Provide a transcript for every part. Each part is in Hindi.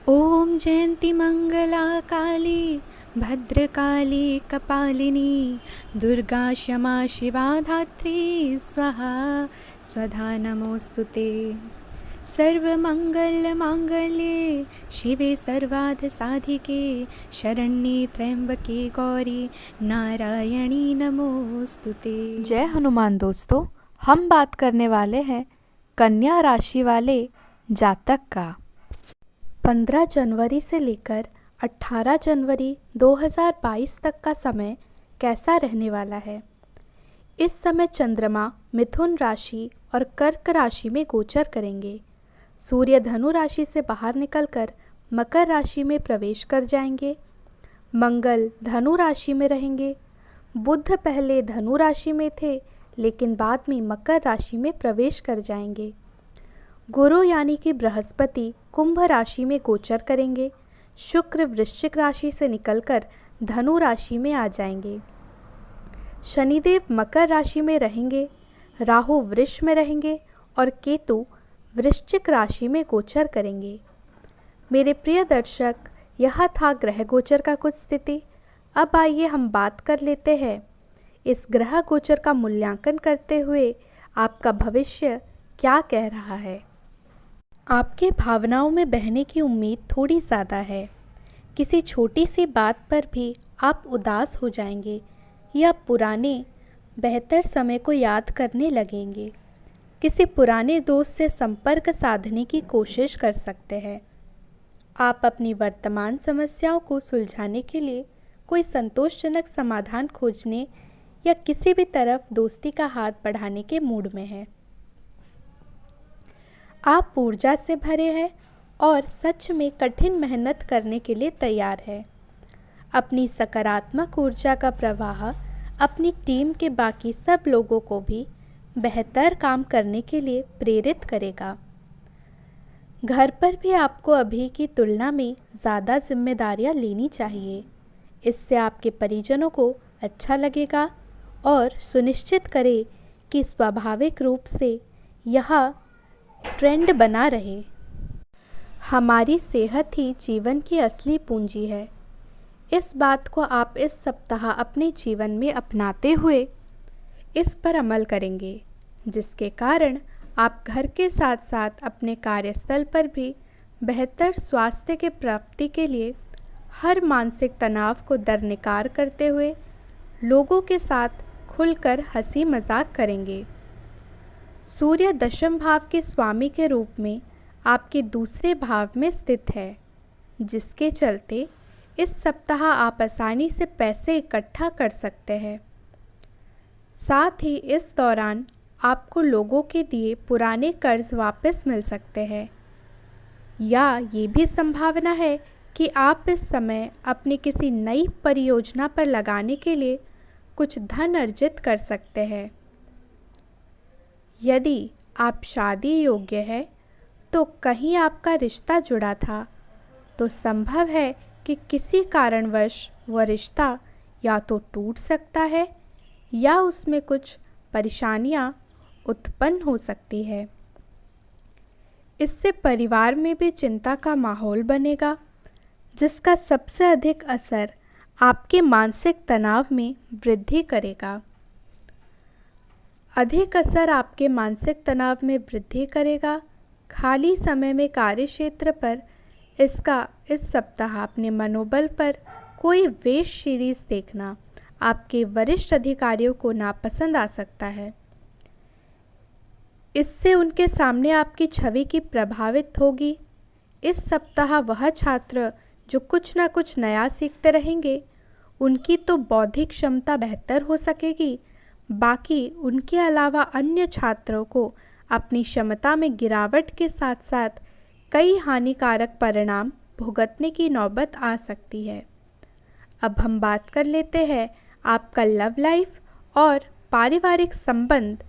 ॐ जयन्ती मंगला काली भद्रकाली कपालिनी दुर्गा क्षमा शिवा धात्री स्वाहा स्वधा नमोस्तुते। सर्वमंगलमांगल्ये शिवे सर्वार्थसाधिके शरण्ये त्र्यंबके गौरी नारायणी नमोस्तुते। जय हनुमान। दोस्तों, हम बात करने वाले हैं कन्या राशि वाले जातक का 15 जनवरी से लेकर 18 जनवरी 2022 तक का समय कैसा रहने वाला है। इस समय चंद्रमा मिथुन राशि और कर्क राशि में गोचर करेंगे। सूर्य धनु राशि से बाहर निकलकर मकर राशि में प्रवेश कर जाएंगे। मंगल धनु राशि में रहेंगे। बुध पहले धनु राशि में थे लेकिन बाद में मकर राशि में प्रवेश कर जाएंगे। गुरु यानी कि बृहस्पति कुंभ राशि में गोचर करेंगे। शुक्र वृश्चिक राशि से निकलकर धनु राशि में आ जाएंगे। शनिदेव मकर राशि में रहेंगे। राहु वृष में रहेंगे और केतु वृश्चिक राशि में गोचर करेंगे। मेरे प्रिय दर्शक, यह था ग्रह गोचर का कुछ स्थिति। अब आइए हम बात कर लेते हैं इस ग्रह गोचर का मूल्यांकन करते हुए आपका भविष्य क्या कह रहा है। आपके भावनाओं में बहने की उम्मीद थोड़ी ज़्यादा है। किसी छोटी सी बात पर भी आप उदास हो जाएंगे या पुराने बेहतर समय को याद करने लगेंगे। किसी पुराने दोस्त से संपर्क साधने की कोशिश कर सकते हैं। आप अपनी वर्तमान समस्याओं को सुलझाने के लिए कोई संतोषजनक समाधान खोजने या किसी भी तरफ दोस्ती का हाथ बढ़ाने के मूड में हैं। आप ऊर्जा से भरे हैं और सच में कठिन मेहनत करने के लिए तैयार है। अपनी सकारात्मक ऊर्जा का प्रवाह अपनी टीम के बाकी सब लोगों को भी बेहतर काम करने के लिए प्रेरित करेगा। घर पर भी आपको अभी की तुलना में ज़्यादा जिम्मेदारियां लेनी चाहिए। इससे आपके परिजनों को अच्छा लगेगा और सुनिश्चित करें कि स्वाभाविक रूप से यह ट्रेंड बना रहे। हमारी सेहत ही जीवन की असली पूंजी है। इस बात को आप इस सप्ताह अपने जीवन में अपनाते हुए इस पर अमल करेंगे, जिसके कारण आप घर के साथ साथ अपने कार्यस्थल पर भी बेहतर स्वास्थ्य के प्राप्ति के लिए हर मानसिक तनाव को दरकिनार करते हुए लोगों के साथ खुलकर हंसी मजाक करेंगे। सूर्य दशम भाव के स्वामी के रूप में आपके दूसरे भाव में स्थित है, जिसके चलते इस सप्ताह आप आसानी से पैसे इकट्ठा कर सकते हैं। साथ ही इस दौरान आपको लोगों के दिए पुराने कर्ज वापस मिल सकते हैं, या ये भी संभावना है कि आप इस समय अपनी किसी नई परियोजना पर लगाने के लिए कुछ धन अर्जित कर सकते हैं। यदि आप शादी योग्य है तो कहीं आपका रिश्ता जुड़ा था तो संभव है कि किसी कारणवश वह रिश्ता या तो टूट सकता है या उसमें कुछ परेशानियां उत्पन्न हो सकती है। इससे परिवार में भी चिंता का माहौल बनेगा, जिसका सबसे अधिक असर आपके मानसिक तनाव में वृद्धि करेगा। अधिक असर आपके मानसिक तनाव में वृद्धि करेगा। खाली समय में कार्यक्षेत्र पर इस सप्ताह अपने मनोबल पर कोई वेब सीरीज देखना आपके वरिष्ठ अधिकारियों को नापसंद आ सकता है। इससे उनके सामने आपकी छवि की प्रभावित होगी। इस सप्ताह वह छात्र जो कुछ ना कुछ नया सीखते रहेंगे, उनकी तो बौद्धिक क्षमता बेहतर हो सकेगी, बाकी उनके अलावा अन्य छात्रों को अपनी क्षमता में गिरावट के साथ साथ कई हानिकारक परिणाम भुगतने की नौबत आ सकती है। अब हम बात कर लेते हैं आपका लव लाइफ और पारिवारिक संबंध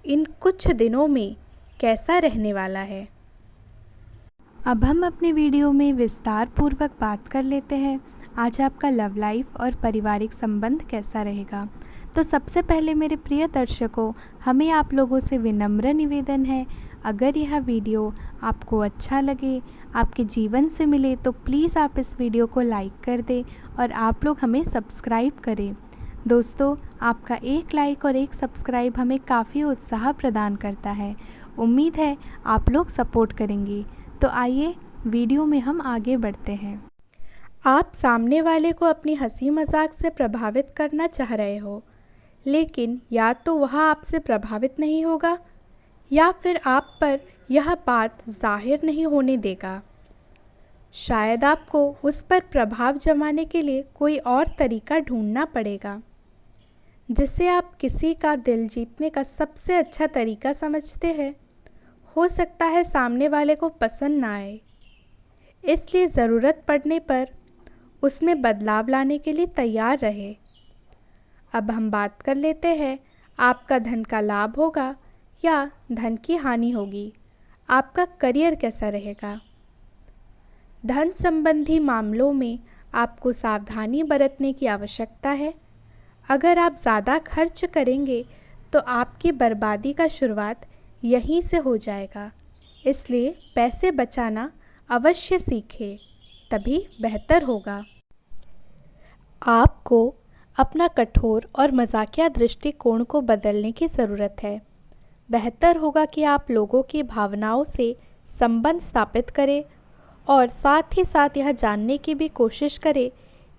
इन कुछ दिनों में कैसा रहने वाला है। अब हम अपने वीडियो में विस्तार पूर्वक बात कर लेते हैं आज आपका लव लाइफ और पारिवारिक संबंध कैसा रहेगा। तो सबसे पहले मेरे प्रिय दर्शकों, हमें आप लोगों से विनम्र निवेदन है, अगर यह वीडियो आपको अच्छा लगे, आपके जीवन से मिले तो प्लीज़ आप इस वीडियो को लाइक कर दें और आप लोग हमें सब्सक्राइब करें। दोस्तों, आपका एक लाइक और एक सब्सक्राइब हमें काफ़ी उत्साह प्रदान करता है। उम्मीद है आप लोग सपोर्ट करेंगे। तो आइए वीडियो में हम आगे बढ़ते हैं। आप सामने वाले को अपनी हंसी मजाक से प्रभावित करना चाह रहे हो, लेकिन या तो वह आपसे प्रभावित नहीं होगा या फिर आप पर यह बात जाहिर नहीं होने देगा। शायद आपको उस पर प्रभाव जमाने के लिए कोई और तरीका ढूंढना पड़ेगा, जिसे आप किसी का दिल जीतने का सबसे अच्छा तरीका समझते हैं। हो सकता है सामने वाले को पसंद ना आए, इसलिए ज़रूरत पड़ने पर उसमें बदलाव लाने के लिए तैयार रहे। अब हम बात कर लेते हैं, आपका धन का लाभ होगा या धन की हानि होगी, आपका करियर कैसा रहेगा। धन संबंधी मामलों में आपको सावधानी बरतने की आवश्यकता है। अगर आप ज़्यादा खर्च करेंगे तो आपकी बर्बादी का शुरुआत यहीं से हो जाएगा, इसलिए पैसे बचाना अवश्य सीखें, तभी बेहतर होगा। आपको अपना कठोर और मजाकिया दृष्टिकोण को बदलने की ज़रूरत है। बेहतर होगा कि आप लोगों की भावनाओं से संबंध स्थापित करें और साथ ही साथ यह जानने की भी कोशिश करें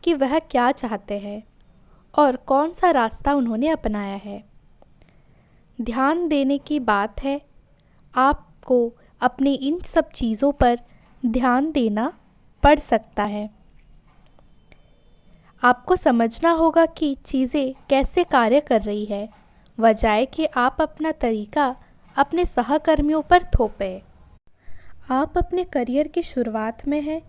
कि वह क्या चाहते हैं और कौन सा रास्ता उन्होंने अपनाया है। ध्यान देने की बात है, आपको अपनी इन सब चीज़ों पर ध्यान देना पड़ सकता है। आपको समझना होगा कि चीज़ें कैसे कार्य कर रही है, बजाय कि आप अपना तरीका अपने सहकर्मियों पर थोपें। आप अपने करियर की शुरुआत में हैं,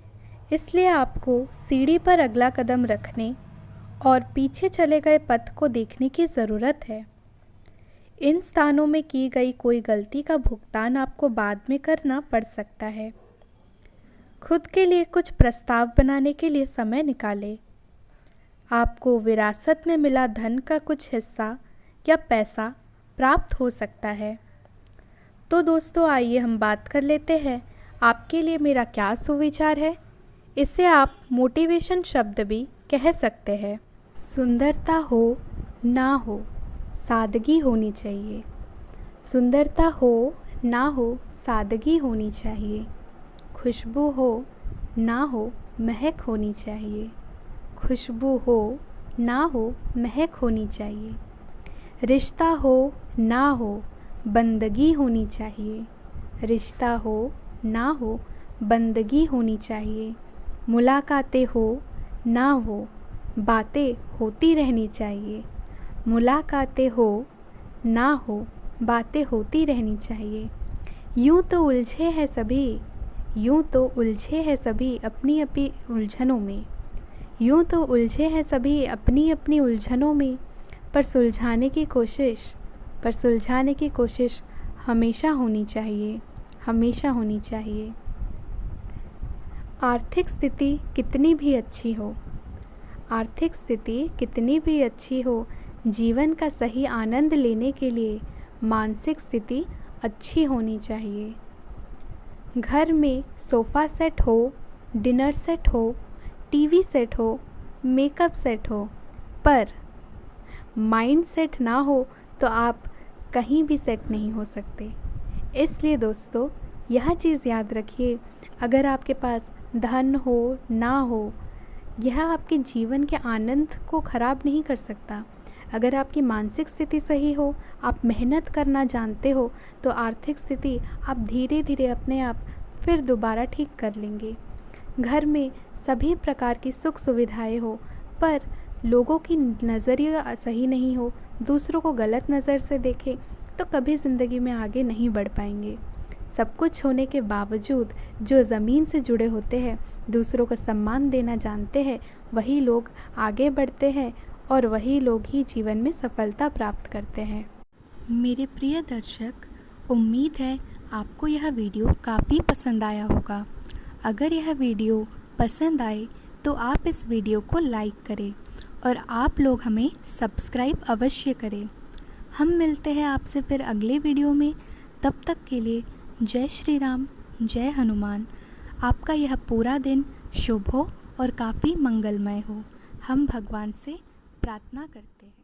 इसलिए आपको सीढ़ी पर अगला कदम रखने और पीछे चले गए पथ को देखने की ज़रूरत है। इन स्थानों में की गई कोई गलती का भुगतान आपको बाद में करना पड़ सकता है। खुद के लिए कुछ प्रस्ताव बनाने के लिए समय निकालें। आपको विरासत में मिला धन का कुछ हिस्सा या पैसा प्राप्त हो सकता है। तो दोस्तों, आइए हम बात कर लेते हैं आपके लिए मेरा क्या सुविचार है। इसे आप मोटिवेशन शब्द भी कह सकते हैं। सुंदरता हो ना हो, सादगी होनी चाहिए। सुंदरता हो ना हो, सादगी होनी चाहिए। खुशबू हो ना हो, महक होनी चाहिए। खुशबू हो ना हो, महक होनी चाहिए। रिश्ता हो ना हो, बंदगी होनी चाहिए। रिश्ता हो ना हो, बंदगी होनी चाहिए। मुलाकातें हो ना हो, बातें होती रहनी चाहिए। मुलाकातें हो ना हो, बातें होती रहनी चाहिए। यूँ तो उलझे हैं सभी, यूँ तो उलझे हैं सभी अपनी अपनी उलझनों में। यूँ तो उलझे हैं सभी अपनी अपनी उलझनों में, पर सुलझाने की कोशिश हमेशा होनी चाहिए, हमेशा होनी चाहिए। आर्थिक स्थिति कितनी भी अच्छी हो, आर्थिक स्थिति कितनी भी अच्छी हो, जीवन का सही आनंद लेने के लिए मानसिक स्थिति अच्छी होनी चाहिए। घर में सोफ़ा सेट हो, डिनर सेट हो, टीवी सेट हो, मेकअप सेट हो, पर माइंड सेट ना हो तो आप कहीं भी सेट नहीं हो सकते। इसलिए दोस्तों, यह चीज़ याद रखिए, अगर आपके पास धन हो ना हो, यह आपके जीवन के आनंद को ख़राब नहीं कर सकता। अगर आपकी मानसिक स्थिति सही हो, आप मेहनत करना जानते हो, तो आर्थिक स्थिति आप धीरे धीरे अपने आप फिर दोबारा ठीक कर लेंगे। घर में सभी प्रकार की सुख सुविधाएं हो, पर लोगों की नज़रिया सही नहीं हो, दूसरों को गलत नज़र से देखें, तो कभी ज़िंदगी में आगे नहीं बढ़ पाएंगे। सब कुछ होने के बावजूद जो ज़मीन से जुड़े होते हैं, दूसरों को सम्मान देना जानते हैं, वही लोग आगे बढ़ते हैं और वही लोग ही जीवन में सफलता प्राप्त करते हैं। मेरे प्रिय दर्शक, उम्मीद है आपको यह वीडियो काफ़ी पसंद आया होगा। अगर यह वीडियो पसंद आए तो आप इस वीडियो को लाइक करें और आप लोग हमें सब्सक्राइब अवश्य करें। हम मिलते हैं आपसे फिर अगले वीडियो में। तब तक के लिए जय श्री राम, जय हनुमान। आपका यह पूरा दिन शुभ हो और काफ़ी मंगलमय हो। हम भगवान से प्रार्थना करते हैं।